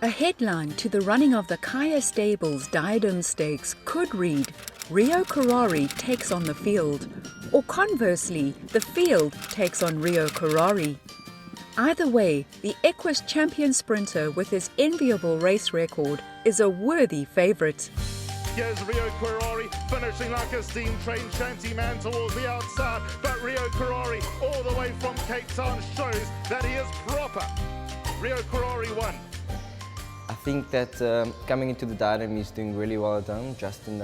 A headline to the running of the Khaya Stables Diadem Stakes could read, Rio Querari takes on the field, or conversely, the field takes on Rio Querari. Either way, the Equus Champion Sprinter with his enviable race record is a worthy favourite. Here's Rio Querari finishing like a steam train shanty man towards the outside, but Rio Querari all the way from Cape Town shows that he is proper. Rio Querari won. I think that coming into the Diadem, he's doing really well at home. Justin,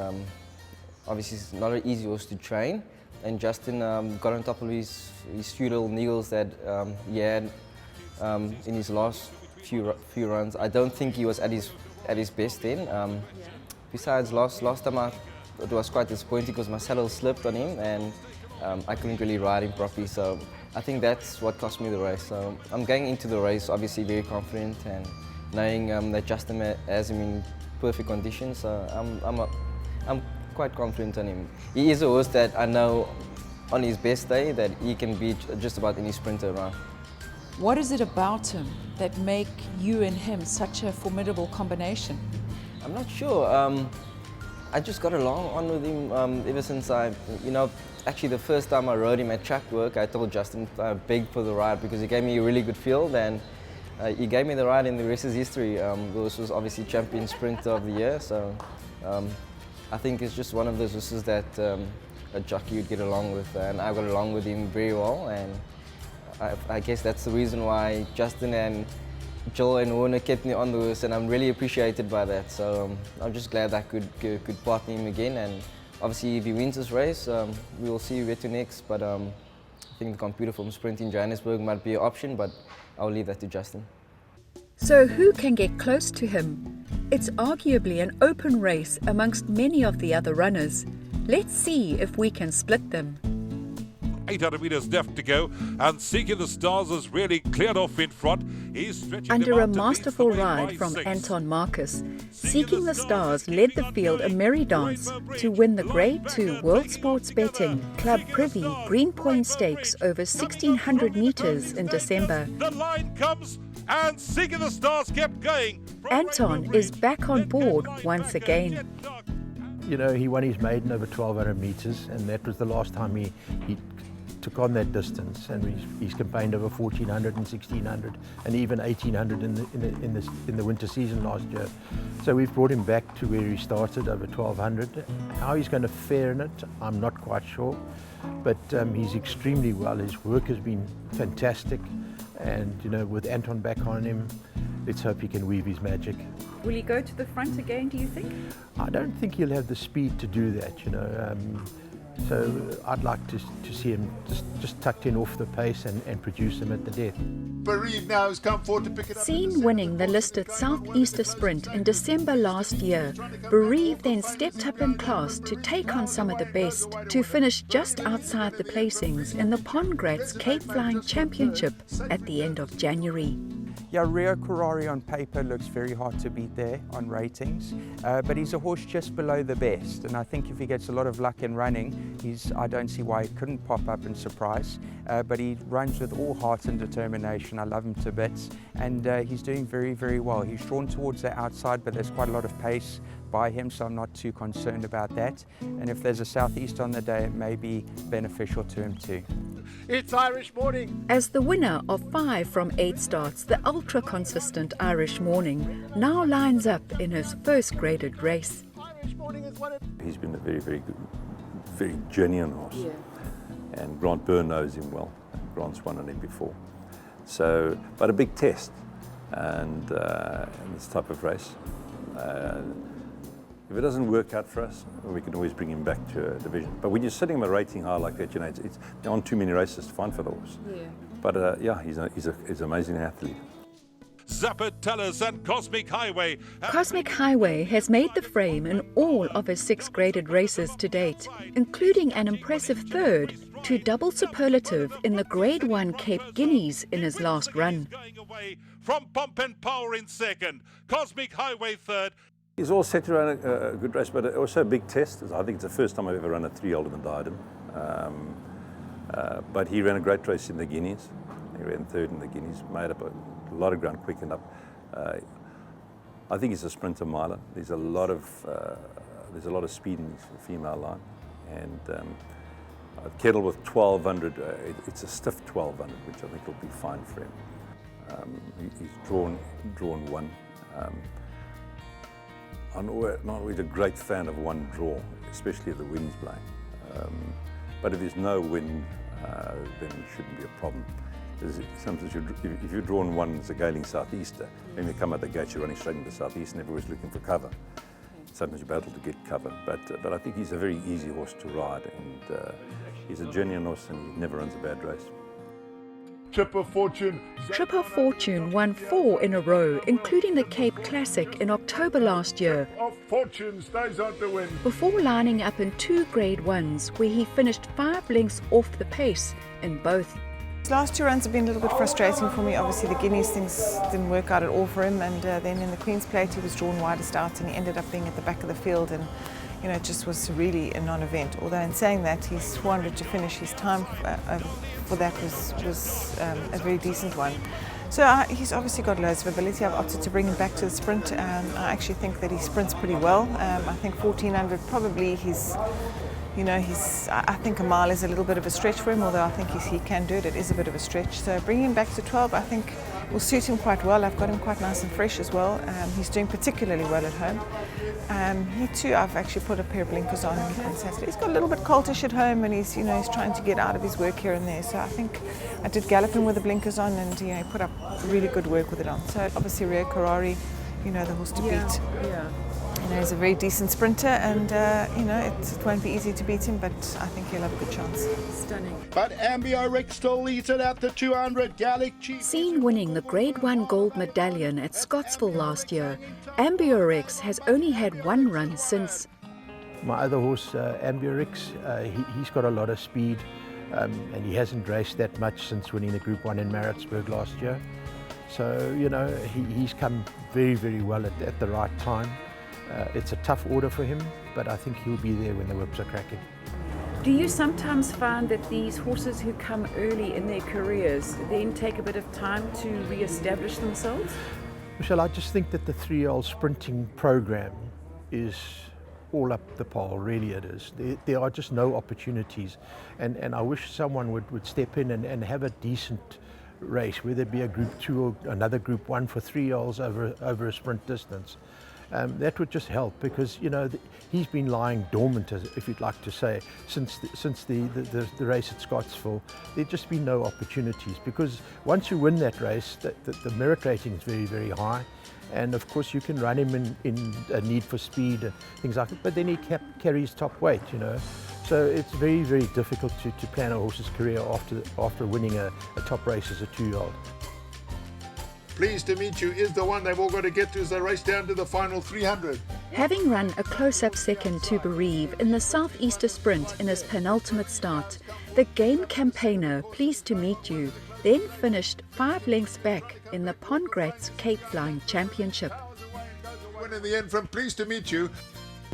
obviously, it's not an easy horse to train, and Justin got on top of his few little niggles that he had in his last few runs. I don't think he was at his best then. Besides, last time it was quite disappointing because my saddle slipped on him and I couldn't really ride him properly. So I think that's what cost me the race. So I'm going into the race obviously very confident and knowing that Justin has him in perfect condition. So I'm quite confident on him. He is a horse that I know on his best day that he can beat just about any sprinter around. What is it about him that make you and him such a formidable combination? I'm not sure. I just got along on with him ever since actually the first time I rode him at track work, I told Justin I begged for the ride because he gave me a really good field and he gave me the ride in the race's history. This was obviously Champion Sprinter of the Year, so I think it's just one of those horses that a jockey would get along with, and I got along with him very well, and I guess that's the reason why Justin and Joel and Warner kept me on the horse, and I'm really appreciated by that. So I'm just glad I could partner him again, and obviously if he wins this race, we will see where to next. But I think the computer from Sprint in Johannesburg might be an option, but I'll leave that to Justin. So who can get close to him? It's arguably an open race amongst many of the other runners. Let's see if we can split them. 800 metres left to go, and Seeking the Stars is really cleared off in front. He's stretching Under a masterful ride from Anton Marcus, Seeking the Stars led the field a merry dance to win the Grade 2 World Sports Betting Club Privy Greenpoint Stakes over 1,600 metres in December. The line comes, and Seeking the Stars kept going. Anton is back on board once again. You know, he won his maiden over 1,200 metres, and that was the last time he took on that distance, and he's campaigned over 1,400 and 1,600 and even 1,800 in the winter season last year. So we've brought him back to where he started over 1,200. How he's going to fare in it, I'm not quite sure, but he's extremely well. His work has been fantastic, and you know, with Anton back on him, let's hope he can weave his magic. Will he go to the front again, do you think? I don't think he'll have the speed to do that, you know. So I'd like to see him just tucked in off the pace and produce him at the death. Bereave now has come forward to pick it up. Seen winning the listed Southeaster Sprint in December last year, Bereave then stepped up in class to take on some of the best, to finish just outside the placings in the Pongratz Cape Flying Championship at the end of January. Yeah, Rio Querari on paper looks very hard to beat there on ratings, but he's a horse just below the best, and I think if he gets a lot of luck in running, I don't see why he couldn't pop up and surprise, but he runs with all heart and determination. I love him to bits, and he's doing very, very well. He's drawn towards the outside, but there's quite a lot of pace by him, so I'm not too concerned about that. And if there's a southeast on the day, it may be beneficial to him too. It's Irish Morning. As the winner of 5 from 8 starts, the ultra-consistent Irish Morning now lines up in his first graded race. Irish Morning has won it. He's been a very, very good, very genuine horse. Yeah. And Grant Byrne knows him well. Grant's won on him before. So, but a big test, and in this type of race. If it doesn't work out for us, we can always bring him back to a division. But when you're setting him a rating high like that, you know, there aren't too many races to find for the horse. Yeah. But yeah, he's an amazing athlete. Zappa Tellers and Cosmic Highway. Cosmic Highway has made the frame in all of his 6 graded races to date, including an impressive 3rd to double superlative in the Grade 1 Cape Guineas in his last run. Going away from Pump and Power in 2nd, Cosmic Highway 3rd. He's all set to run a good race, but also a big test. I think it's the first time I've ever run a 3-year-old in the Diadem. But he ran a great race in the Guineas. He ran 3rd in the Guineas, made up a lot of ground quick enough. I think he's a sprinter miler. There's a lot of speed in his female line, and Kenilworth 1200. It's a stiff 1200, which I think will be fine for him. He's drawn one. I'm not always a great fan of one draw, especially if the wind's blowing. But if there's no wind, then it shouldn't be a problem. Sometimes if you're drawn one, it's a gailing southeaster, then you come out the gate, you're running straight into the southeast and everyone's looking for cover. Sometimes you battle to get cover, but I think he's a very easy horse to ride, and he's a genuine horse and he never runs a bad race. Trip of Fortune. Trip of Fortune won 4 in a row, including the Cape Classic in October last year, Of Fortune stays on to win. before lining up in 2 Grade 1s where he finished 5 lengths off the pace in both. His last 2 runs have been a little bit frustrating for me. Obviously the Guineas things didn't work out at all for him, and then in the Queen's Plate he was drawn widest out and he ended up being at the back of the field, and you know, it just was really a non-event. Although in saying that, his 400 to finish, his time for that was a very decent one. So he's obviously got loads of ability. I've opted to bring him back to the sprint. I actually think that he sprints pretty well. I think 1400 probably I think a mile is a little bit of a stretch for him, although I think he can do it. It is a bit of a stretch. So bringing him back to 12, I think will suit him quite well. I've got him quite nice and fresh as well. He's doing particularly well at home. He too, I've actually put a pair of blinkers on Saturday. He's got a little bit coltish at home, and he's trying to get out of his work here and there. So I think I did gallop him with the blinkers on, and he put up really good work with it on. So obviously Rio Querari, the horse to beat. Yeah. He's a very decent sprinter, and it won't be easy to beat him, but I think he'll have a good chance. Stunning. But Ambiorix still leads it at the 200. Gallic Chief. Seen winning the Grade 1 gold medallion at Scottsville last year, Ambiorix has only had 1 run since. My other horse, Ambiorix, he's got a lot of speed, and he hasn't raced that much since winning the Group 1 in Maritzburg last year. So, he's come very, very well at the right time. It's a tough order for him, but I think he'll be there when the whips are cracking. Do you sometimes find that these horses who come early in their careers then take a bit of time to re-establish themselves? Michelle, I just think that the 3-year-old sprinting program is all up the pole, really it is. There are just no opportunities, and I wish someone would step in and have a decent race, whether it be a Group 2 or another Group 1 for 3-year-olds over a sprint distance. That would just help, because he's been lying dormant, if you'd like to say, since the race at Scottsville. There'd just been no opportunities, because once you win that race, the merit rating is very, very high, and of course you can run him in a need for speed and things like that, but then he carries top weight, so it's very, very difficult to plan a horse's career after winning a top race as a 2-year-old. Pleased to meet you is the one they've all got to get to as they race down to the final 300. Having run a close-up second to Bereave in the Southeaster Sprint in his penultimate start, the game campaigner, pleased to meet you, then finished 5 lengths back in the Pongratz Cape Flying Championship. Win in the end from Pleased to Meet You.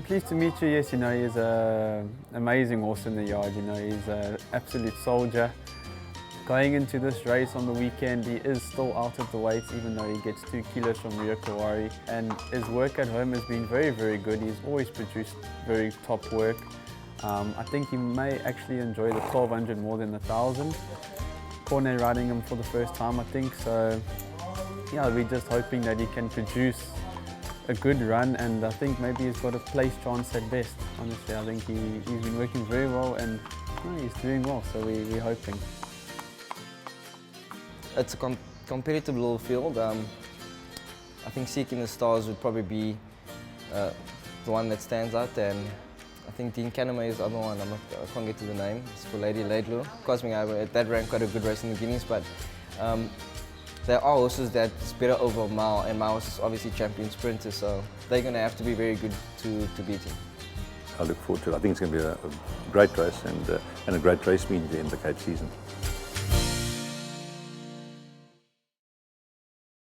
Pleased to meet you. Yes, he's an amazing horse in the yard. He's an absolute soldier. Going into this race on the weekend, he is still out of the weights, even though he gets 2 kilos from Rio Querari, and his work at home has been very, very good. He's always produced very top work. I think he may actually enjoy the 1200 more than the 1000. Cornet riding him for the first time, I think, so yeah, we're just hoping that he can produce a good run, and I think maybe he's got a place chance at best. Honestly, I think he's been working very well, and he's doing well, so we're hoping. It's a competitive little field. I think Seeking the Stars would probably be the one that stands out, and I think Dean Caname is the other one. I can't get to the name. It's for Lady Laidlaw. Cosmic that ran quite a good race in the Guineas, but there are horses that's better over a mile, and my horse is obviously champion sprinter, so they're going to have to be very good to beat him. I look forward to it. I think it's going to be a great race and a great race meeting to end the Cape season.